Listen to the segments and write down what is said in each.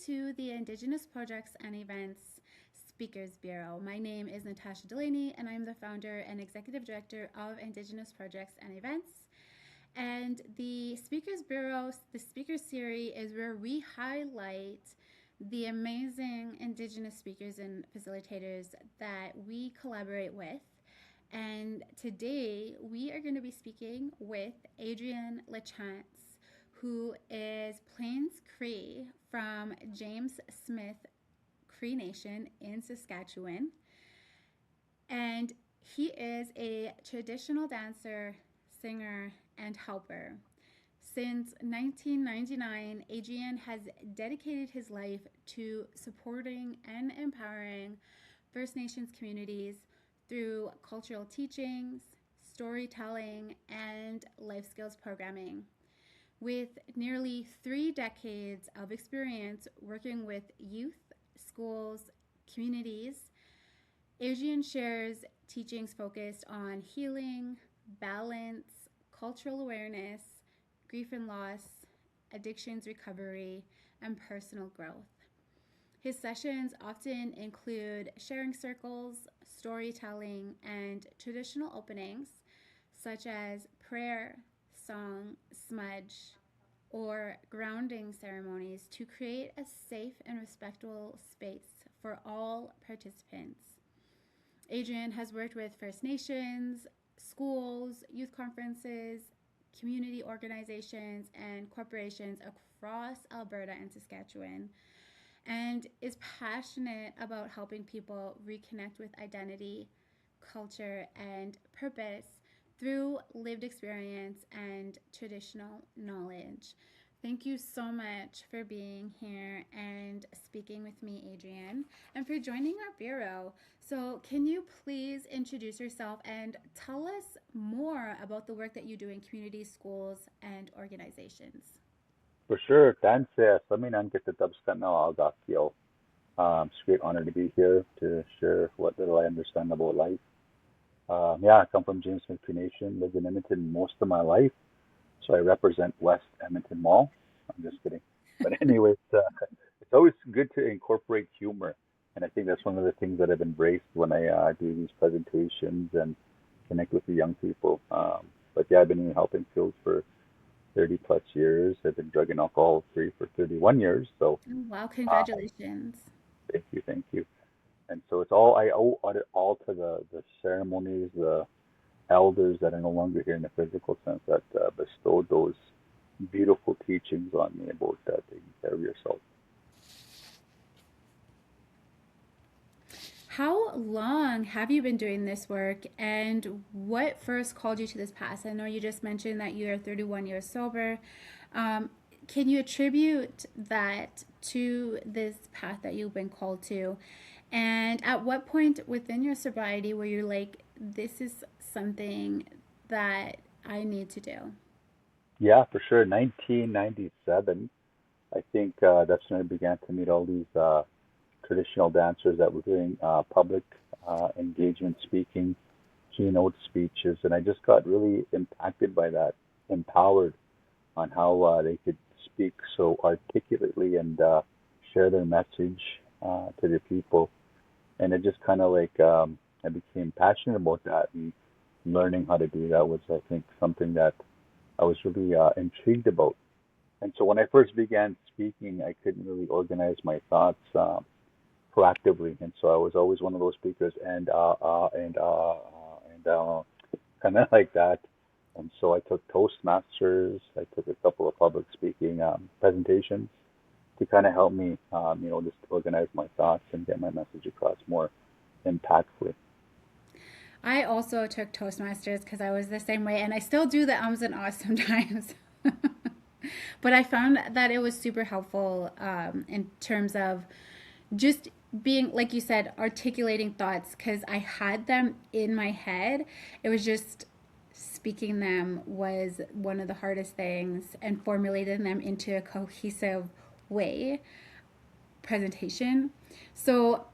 to the Indigenous Projects and Events Speakers Bureau. My name is Natasha Delany, and I'm the founder and executive director of Indigenous Projects and Events. And the Speakers Bureau, the Speaker Series, is where we highlight the amazing Indigenous speakers and facilitators that we collaborate with. And today we are going to be speaking with Adrian LaChance, who is Plains Cree from James Smith Cree Nation in Saskatchewan. And he is a traditional dancer, singer, and helper. Since 1999, Adrian has dedicated his life to supporting and empowering First Nations communities through cultural teachings, storytelling, and life skills programming. With nearly 3 decades of experience working with youth, schools, communities, Adrian shares teachings focused on healing, balance, cultural awareness, grief and loss, addictions recovery, and personal growth. His sessions often include sharing circles, storytelling, and traditional openings such as prayer, song, smudge, or grounding ceremonies to create a safe and respectful space for all participants. Adrian has worked with First Nations, schools, youth conferences, community organizations, and corporations across Alberta and Saskatchewan, and is passionate about helping people reconnect with identity, culture, and purpose through lived experience and traditional knowledge. Thank you so much for being here and speaking with me, Adrian, and for joining our bureau. So, can you please introduce yourself and tell us more about the work that you do in communities, schools, and organizations? For sure. Thanks. Let me not get the dubstep now. I'll got you. It's a great honor to be here to share what little I understand about life. Yeah, I come from James Smith Cree Nation, lived in Edmonton most of my life, so I represent West Edmonton Mall. I'm just kidding. But anyway, it's always good to incorporate humor, and I think that's one of the things that I've embraced when I do these presentations and connect with the young people. But yeah, I've been in the helping field for 30 plus years. I've been drug and alcohol free for 31 years. So Oh, wow, uh, congratulations. thank you. And so it's all I owe it all to the ceremonies, the elders that are no longer here in the physical sense that bestowed those beautiful teachings on me about taking care of yourself. How long have you been doing this work, and what first called you to this path? I know you just mentioned that you are 31 years sober. Um, can you attribute that to this path that you've been called to? And at what point within your sobriety were you like, this is something that I need to do? Yeah, for sure. 1997, I think that's when I began to meet all these traditional dancers that were doing public engagement speaking, keynote speeches, and I just got really impacted by that, empowered on how they could speak so articulately and share their message to the people. And it just kind of like I became passionate about that, and learning how to do that was, I think, something that I was really intrigued about. And so when I first began speaking, I couldn't really organize my thoughts proactively, and so I was always one of those speakers, and kind of like that. And so I took Toastmasters. I took a couple of public speaking presentations to kind of help me, just organize my thoughts and get my message across more impactfully. I also took Toastmasters because I was the same way, and I still do the ums and ahs sometimes. But I found that it was super helpful in terms of just being, like you said, articulating thoughts because I had them in my head. It was just speaking them was one of the hardest things, and formulating them into a cohesive way presentation. So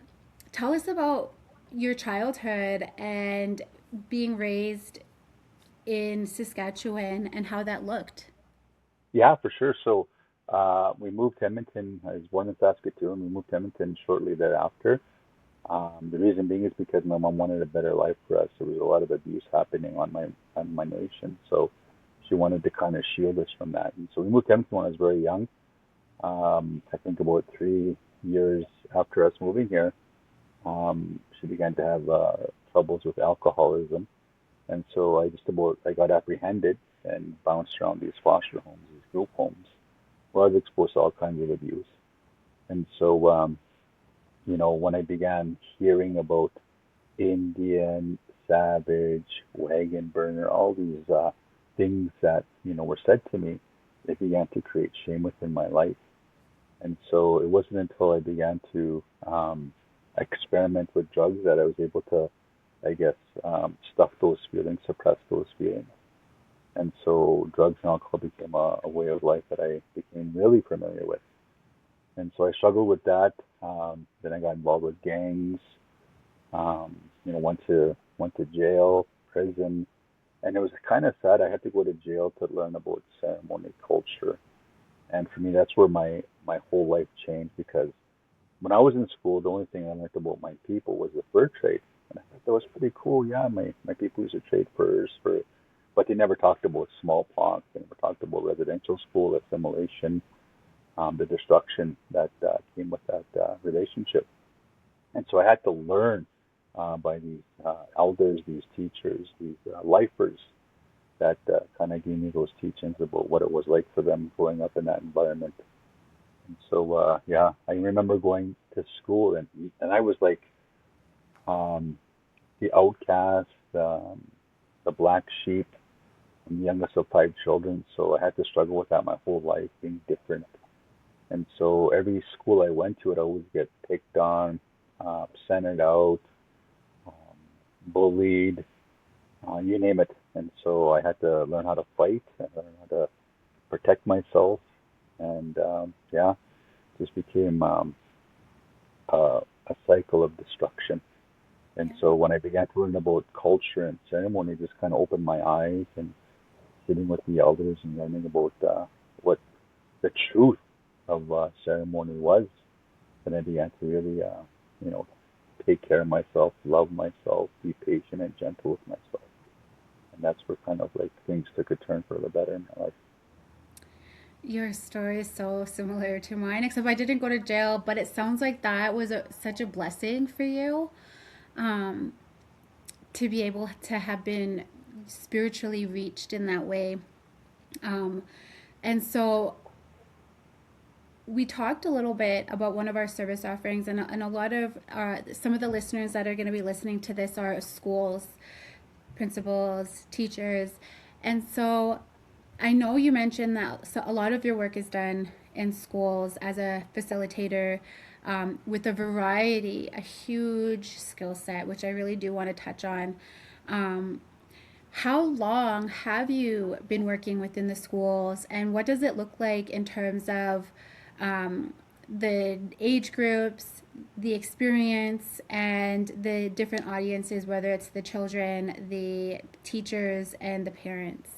tell us about your childhood and being raised in Saskatchewan and how that looked. Yeah, for sure. So We moved to Edmonton. I was born in Saskatoon. We moved to Edmonton shortly thereafter. The reason being is because my mom wanted a better life for us. There was a lot of abuse happening on my nation, so she wanted to kind of shield us from that. And so we moved to Edmonton when I was very young. I think about 3 years after us moving here, she began to have troubles with alcoholism, and so I got apprehended and bounced around these foster homes, these group homes, where I was exposed to all kinds of abuse. And so when I began hearing about Indian, savage, wagon burner, all these things that were said to me, it began to create shame within my life. And so it wasn't until I began to experiment with drugs that I was able to, I guess, stuff those feelings, suppress those feelings. And so drugs and alcohol became a way of life that I became really familiar with. And so I struggled with that. Then I got involved with gangs. Went to jail, prison, and it was kind of sad. I had to go to jail to learn about ceremony culture, and for me, that's where my whole life changed because when I was in school, the only thing I learned about my people was the fur trade, and I thought that was pretty cool. Yeah, my people used to trade furs but they never talked about smallpox. They never talked about residential school assimilation, the destruction that came with that relationship. And so I had to learn by these elders, these teachers, these lifers that kind of gave me those teachings about what it was like for them growing up in that environment. And so, I remember going to school and I was like the outcast, the black sheep. I'm the youngest of five children, so I had to struggle with that my whole life, being different. And so every school I went to, I'd always get picked on, centered out, um, bullied, you name it. And so I had to learn how to fight and learn how to protect myself. And just became a cycle of destruction. And so when I began to learn about culture and ceremony, it just kind of opened my eyes and sitting with the elders and learning about what the truth of ceremony was. And I began to really, you know, take care of myself, love myself, be patient and gentle with myself. And that's where kind of like things took a turn for the better in my life. Your story is so similar to mine, except I didn't go to jail, but it sounds like that was such a blessing for you, um, to be able to have been spiritually reached in that way. Um, and so we talked a little bit about one of our service offerings, and a lot of some of the listeners that are going to be listening to this are schools, principals, teachers. And so I know you mentioned that a lot of your work is done in schools as a facilitator, with a variety, a huge skill set, which I really do want to touch on. Um, how long have you been working within the schools, and what does it look like in terms of um, the age groups, the experience, and the different audiences, whether it's the children, the teachers, and the parents?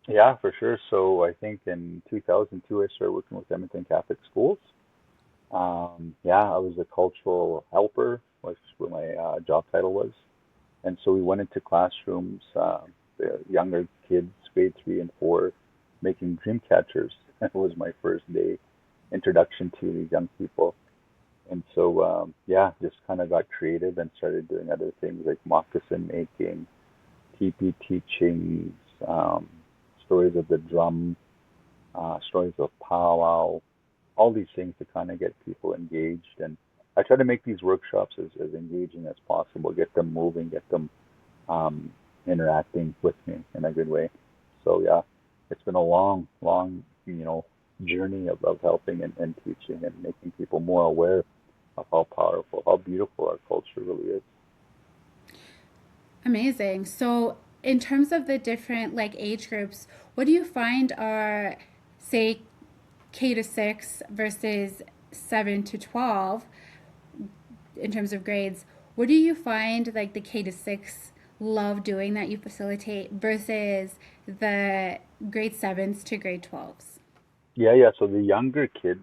Yeah, for sure. So I think in 2002, I started working with Edmonton Catholic Schools. I was a cultural helper, was what my job title was. And so we went into classrooms, the younger kids, grade 3 and 4, making dream catchers. That was my first day introduction to these young people. And so, just kind of got creative and started doing other things like moccasin making, teepee teachings, um, stories of the drum, stories of powwow, all these things to kind of get people engaged. And I try to make these workshops as engaging as possible, get them moving, get them um, interacting with me in a good way. So yeah, it's been a long, long, journey of helping and teaching and making people more aware of how powerful, how beautiful our culture really is. Amazing. So, in terms of the different like age groups, what do you find are, say, K to 6 versus 7 to 12 in terms of grades? What do you find like the K to 6 love doing that you facilitate versus the grade 7s to grade 12s? Yeah. So the younger kids,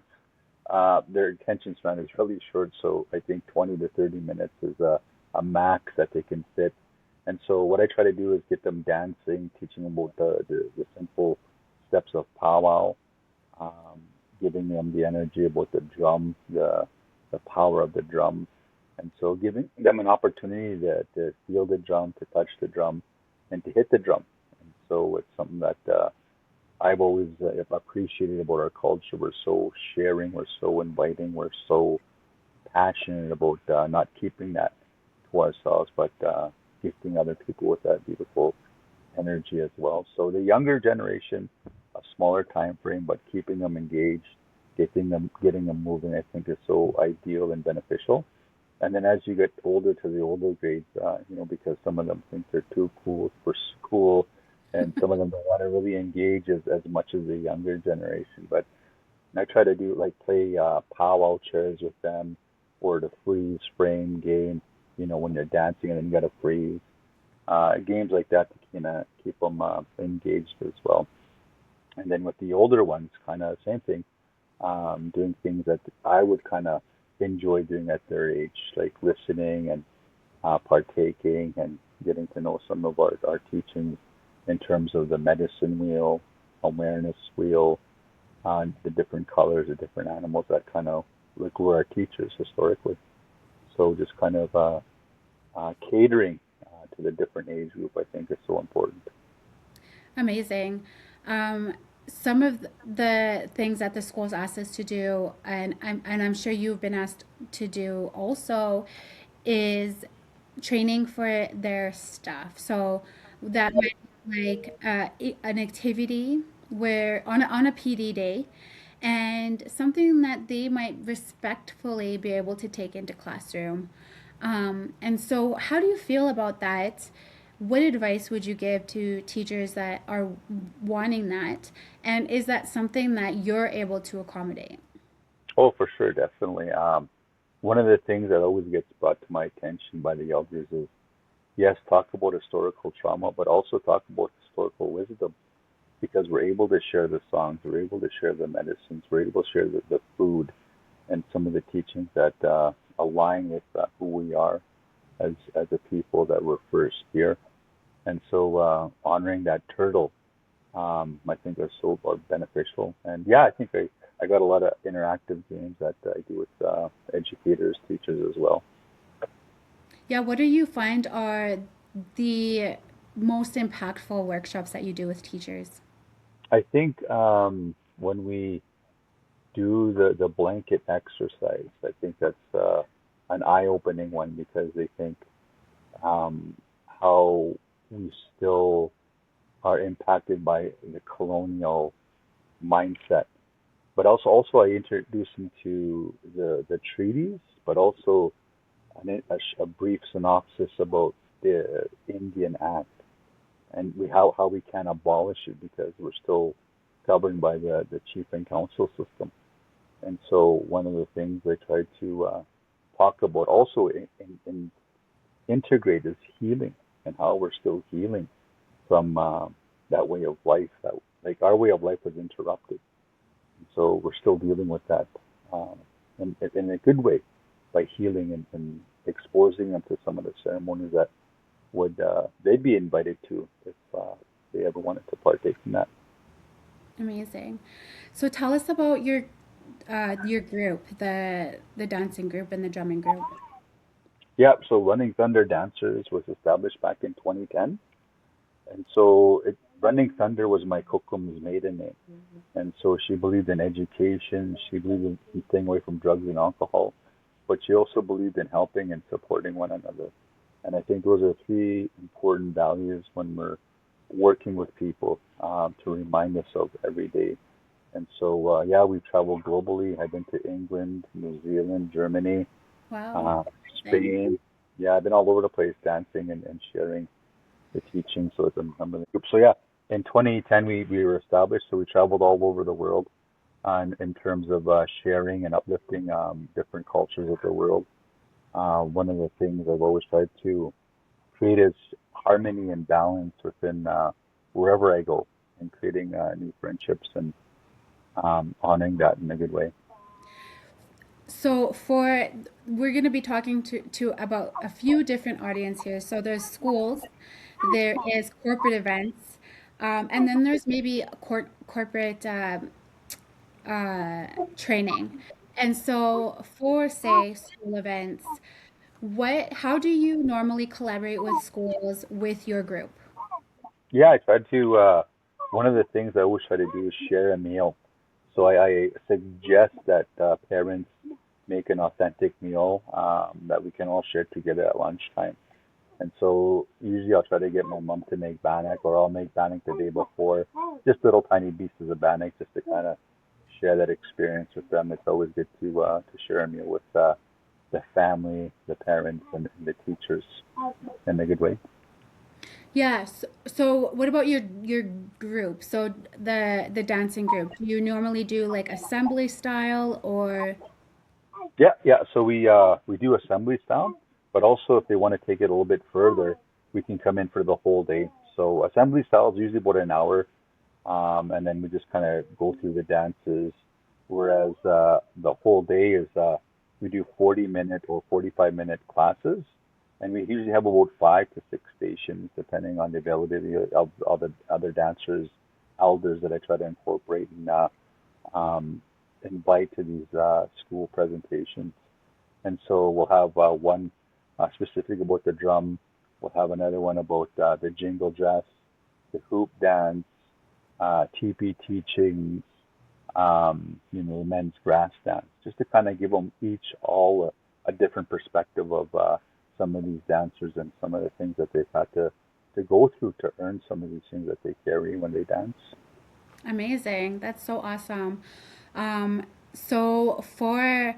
their attention span is really short. So I think 20 to 30 minutes is a max that they can fit. And so what I try to do is get them dancing, teaching them about the simple steps of powwow, um, giving them the energy about the drum, the power of the drum, and so giving them an opportunity to feel the drum, to touch the drum, and to hit the drum. And so it's something that I've always appreciated about our culture. We're so sharing, we're so inviting, we're so passionate about not keeping that to ourselves, but gifting other people with that beautiful energy as well. So the younger generation, a smaller time frame, but keeping them engaged, getting them moving, I think is so ideal and beneficial. And then as you get older to the older grades, because some of them think they're too cool for school, and some of them don't want to really engage as much as the younger generation. But I try to do like play powwow chairs with them, or the freeze frame game. When they're dancing and then you got to freeze. Games like that to kind of keep them engaged as well. And then with the older ones, kind of same thing, doing things that I would kind of enjoy doing at their age, like listening and partaking and getting to know some of our teachings in terms of the medicine wheel, awareness wheel, the different colors, the different animals that kind of like were our teachers historically. So just kind of catering to the different age group, I think, is so important. Amazing. Some of the things that the schools asked us to do, and I'm sure you've been asked to do also, is training for their staff. So that might be like an activity where on a PD day, and something that they might respectfully be able to take into classroom. And so, how do you feel about that? What advice would you give to teachers that are wanting that? And is that something that you're able to accommodate? Oh, for sure, definitely. One of the things that always gets brought to my attention by the elders is yes, talk about historical trauma, but also talk about historical wisdom because we're able to share the songs, we're able to share the medicines, we're able to share the food and some of the teachings that align with who we are as a people that were first here. And so honoring that turtle, I think are so beneficial. And yeah, I think I got a lot of interactive games that I do with educators, teachers as well. Yeah, what do you find are the most impactful workshops that you do with teachers? I think when we do the blanket exercise, I think that's an eye-opening one because they think um, how we still are impacted by the colonial mindset. But also I introduce them to the treaties, but also a brief synopsis about the Indian Act and how we can abolish it because we're still governed by the chief and council system. And so one of the things I try to talk about also in integrate is healing and how we're still healing from that way of life that like our way of life was interrupted. And so we're still dealing with that um, in a good way by healing and exposing them to some of the ceremonies that would they'd be invited to if they ever wanted to partake in that. Amazing. So tell us about your group, the dancing group and the drumming group. Yeah, so Running Thunder Dancers was established back in 2010. And so Running Thunder was my kokum's maiden name. And so she believed in education, she believed in staying away from drugs and alcohol, but she also believed in helping and supporting one another. And I think those are three important values when we're working with people to remind us of every day. And so, yeah, we've traveled globally. I've been to England, New Zealand, Germany, Wow. uh, Amazing. Spain. Yeah, I've been all over the place dancing and sharing the teaching. So it's a number of groups. So yeah, in 2010 we were established. So we traveled all over the world in terms of sharing and uplifting different cultures of the world. One of the things I've always tried to create is harmony and balance within wherever I go, and creating new friendships honoring that in a good way. So for we're going to be talking to about a few different audience here. So there's schools, there is corporate events, and then there's maybe corporate training. And so for say school events, how do you normally collaborate with schools with your group? Yeah, I tried to. One of the things I always try to do is share a meal. So I suggest that parents make an authentic meal that we can all share together at lunchtime. And so usually I'll try to get my mom to make bannock, or I'll make bannock the day before, just little tiny pieces of bannock, just to kind of share that experience with them. It's always good to share a meal with the family, the parents, and the teachers in a good way. Yes. So what about your group? So the dancing group. Do you normally do like assembly style or Yeah, yeah. So we do assembly style, but also if they want to take it a little bit further, we can come in for the whole day. So assembly style is usually about an hour, and then we just kind of go through the dances. Whereas the whole day is we do 40-minute or 45-minute classes, and we usually have about 5 to 6 stations, depending on the availability of the other dancers, elders that I try to incorporate and um, invite to these school presentations. And so we'll have one specific about the drum. We'll have another one about the jingle dress, the hoop dance, TP teachings, men's grass dance, just to kind of give them each all a different perspective of some of these dancers and some of the things that they've had to go through to earn some of these things that they carry when they dance. amazing? That's so awesome. So for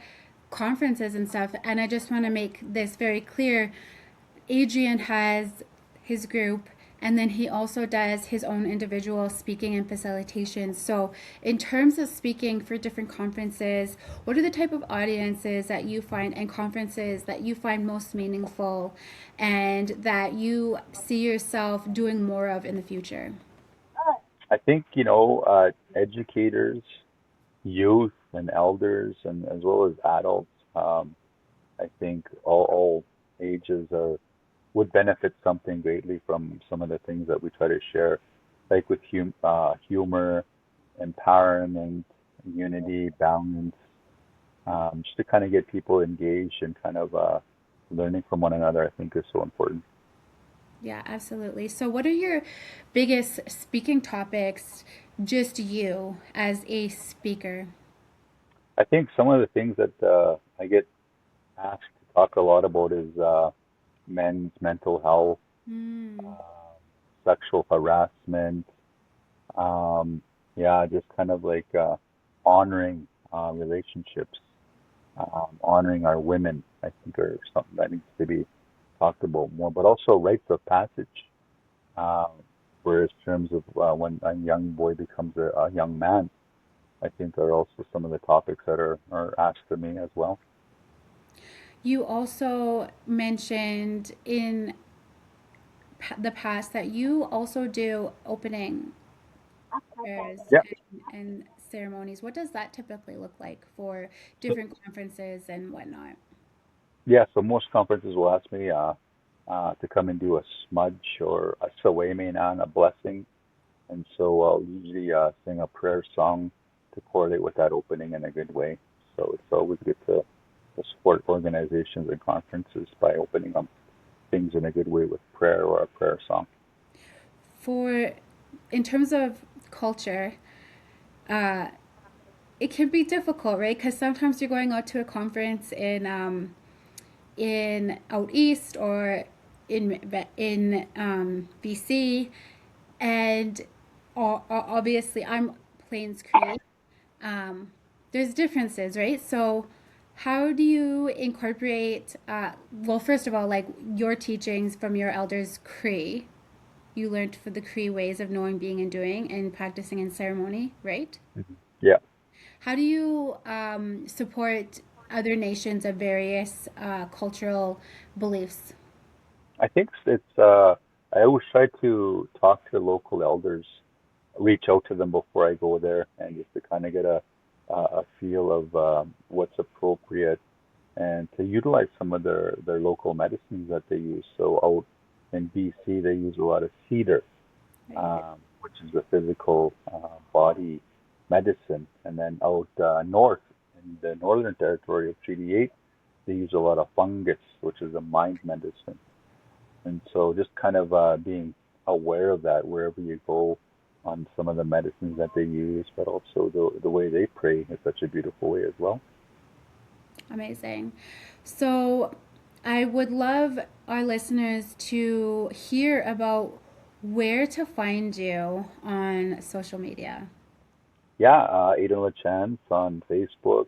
conferences and stuff, and I just want to make this very clear. Adrian has his group, and then he also does his own individual speaking and facilitation. So, in terms of speaking for different conferences, what are the type of audiences that you find and conferences that you find most meaningful and that you see yourself doing more of in the future? I think, educators, youth, and elders, and as well as adults. I think all ages would benefit something greatly from some of the things that we try to share, like with humor, empowerment, unity, balance, just to kind of get people engaged and kind of learning from one another. I think is so important. Yeah, absolutely. So, what are your biggest speaking topics, just you as a speaker? I think some of the things that I get asked to talk a lot about is men's mental health, Mm. um, sexual harassment, yeah, just kind of like honoring relationships, honoring our women, I think, are something that needs to be talked about more, but also rites of passage. Um, whereas terms of when a young boy becomes a young man, I think are also some of the topics that are asked of me as well. You also mentioned in the past that you also do opening prayers Yeah, and ceremonies. What does that typically look like for different conferences and whatnot? yeah. So most conferences will ask me to come and do a smudge or a sawayman, a blessing. And so I'll usually sing a prayer song to correlate with that opening in a good way. So it's always good to support organizations and conferences by opening up things in a good way with prayer or a prayer song. For in terms of culture, uh, it can be difficult, right? Because sometimes you're going out to a conference in out east or in BC, and obviously I'm Plains Cree. Um, there's differences, right? So, how do you incorporate? Well, first of all, like your teachings from your elders Cree, you learned for the Cree ways of knowing, being, and doing, and practicing in ceremony, right? Mhm. Yeah, How do you support other nations of various cultural beliefs? I think it's I always try to talk to local elders reach out to them before I go there, and just to kind of get a feel of what's appropriate, and to utilize some of their local medicines that they use. So out in BC, they use a lot of cedar, Right. which is the physical body medicine. And then out north in the Northern Territory of Treaty 8, they use a lot of fungus, which is a mind medicine. And so just kind of being aware of that wherever you go on some of the medicines that they use, but also the way they pray is such a beautiful way as well. Amazing. So, I would love our listeners to hear about where to find you on social media. Yeah, Adrian LaChance on Facebook,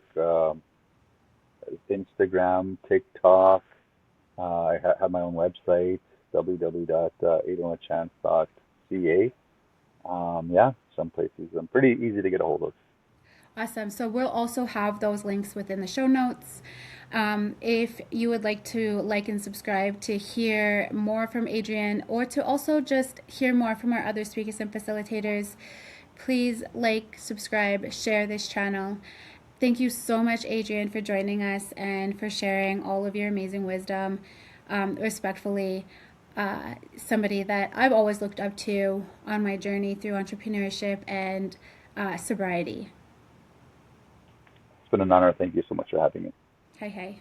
Instagram, TikTok. I have my own website, www.aidanlachance.ca. Yeah, some places. I'm pretty easy to get a hold of. Awesome. So we'll also have those links within the show notes. If you would like to like and subscribe to hear more from Adrian or to also just hear more from our other speakers and facilitators, please like, subscribe, share this channel. Thank you so much, Adrian, for joining us and for sharing all of your amazing wisdom. Respectfully, somebody that I've always looked up to on my journey through entrepreneurship and sobriety. It's been an honor. Thank you so much for having me. Hey, hey.